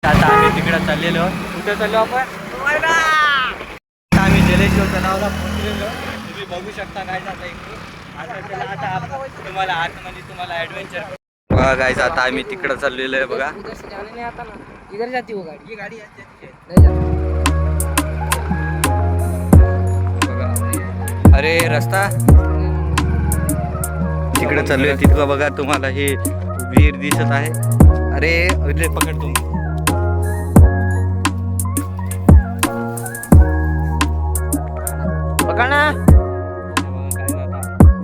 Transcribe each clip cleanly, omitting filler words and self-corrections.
आता आम्ही तिकडे चाललेलो. कुठे चाललो आपण? आम्ही जलेश्वर तलावाला पोहोचलेलो. तुम्ही बघू शकता काय जाता इकडे. आता चला आता आपण तुम्हाला आतमध्ये तुम्हाला ऍडव्हेंचर बघा गाईज. आता आम्ही तिकडे चाललेलो आहे बघा. इधर जाती वो गाड़ी. ही गाडी आहे. नहीं जाती. बघा अरे रस्ता तिकडे चाललोय. तिथं बघा तुम्हाला हे विहीर दिसत आहे. अरे अरे पकड तू. बघा ना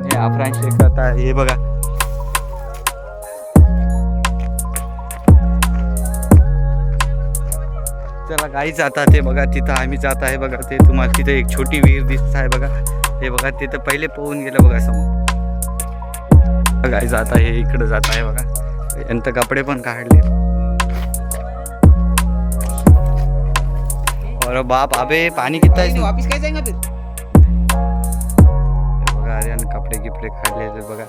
हे अफरान शेख आता हे बघा. चला गाईच आता ते बघा तिथं आम्ही जात आहे बघा. ते तुम्हाला तिथं एक छोटी विहीर दिसत आहे बघा. हे बघा तिथं पहिले पोहून गेलं बघा समोर. गाईच आता हे इकडं जात आहे बघा. यांचं कपडे पण काढले. अरे बाप अबे पाणी किती आहे. वापिस काय जाएंगे फिर. बघा अरे कपडे गिपडे काढले बघा.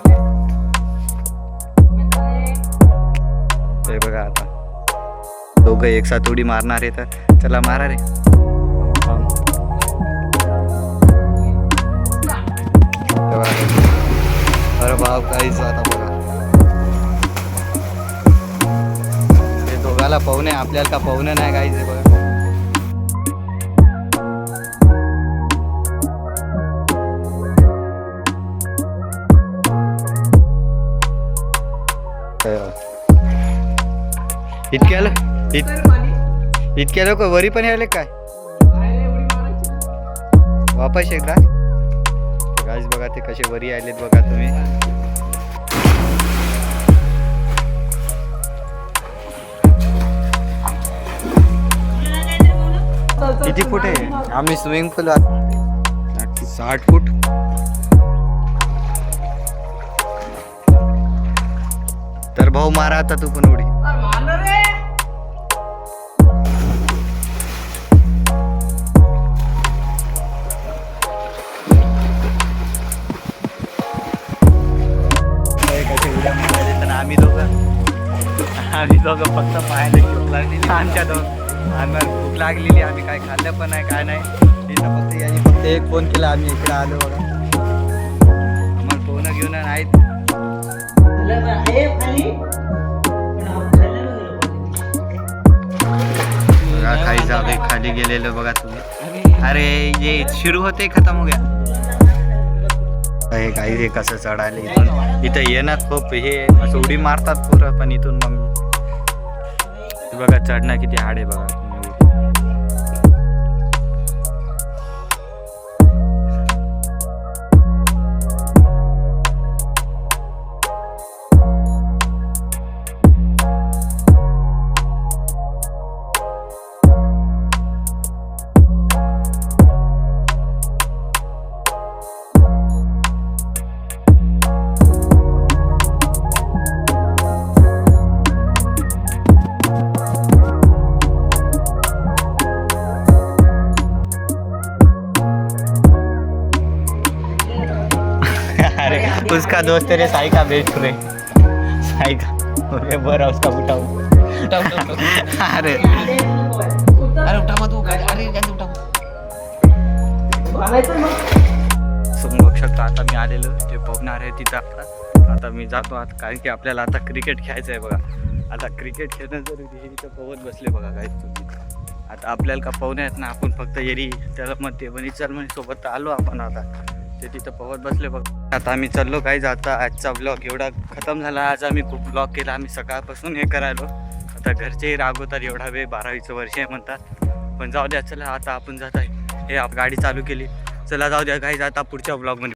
हे बघा आता दोघं एक साथ उडी मारणार आहे तर चला मारा रे. अरे बाप काहीच आता बघा हे दोघाला पाहुणे आपल्याला का पाहुणे नाही काहीच बघा. इतक्या लोक वरी पण यायले काय वापस एकदा गाईस बघा ते कसे वरी आलेत बघा तुम्ही. किती फूट आहे. आम्ही स्विमिंग पूल 60 फूट. तर भाऊ मारा आता तू पण उडी. आम्ही दोघं फक्त पाहायला भूक लागलेली आमच्या आम्हाला भूक लागलेली. आम्ही काय खाल्लं पण नाही काय नाही. तिथं फक्त यांनी फक्त एक फोन केला आम्ही इकडे आलो बघा. आम्हाला फोन घेऊन नाहीत. खाई जावे खाली गेलेलो बघा तुम्ही. अरे ये सुरू होते खतम हो गया. हे काही हे कसं चढायला इथून इथं येणार खूप हे असं उडी मारतात पुरं पण इथून मग बघा चढणं किती हाड आहे बघा. उसका दोस्त रे साई का बेस्ट फ्रेंड साई का अरे बरा उसका उठाओ. अरे अरे उठा मत. अरे उठा. बघू शकता आता मी आलेलो ते पोहणार आहे तिथं. आता मी जातो आता कारण की आपल्याला आता क्रिकेट खेळायचं आहे बघा. आता क्रिकेट खेळणं जरुरी आहे. इथं पोहत बसले बघा काय तुम्ही. आता आपल्याला का पोहणे आहेत ना आपण फक्त येरी त्याला म्हणते म्हणे चल म्हणे सोबत आलो आपण. आता ते तिथं पोहत बसले बघ. आता आम्ही चाललो काही आता आजचा ब्लॉग एवढा खतम झाला. आज आम्ही खूप ब्लॉग केला. आम्ही सकाळपासून हे करायलो. आता घरचेही रागवतात एवढा वेळ 12वीचं वर्ष आहे म्हणतात पण जाऊ द्या. चला आता आपण जात आहे हे गाडी चालू केली. चला जाऊ द्या काही आता पुढच्या ब्लॉगमध्ये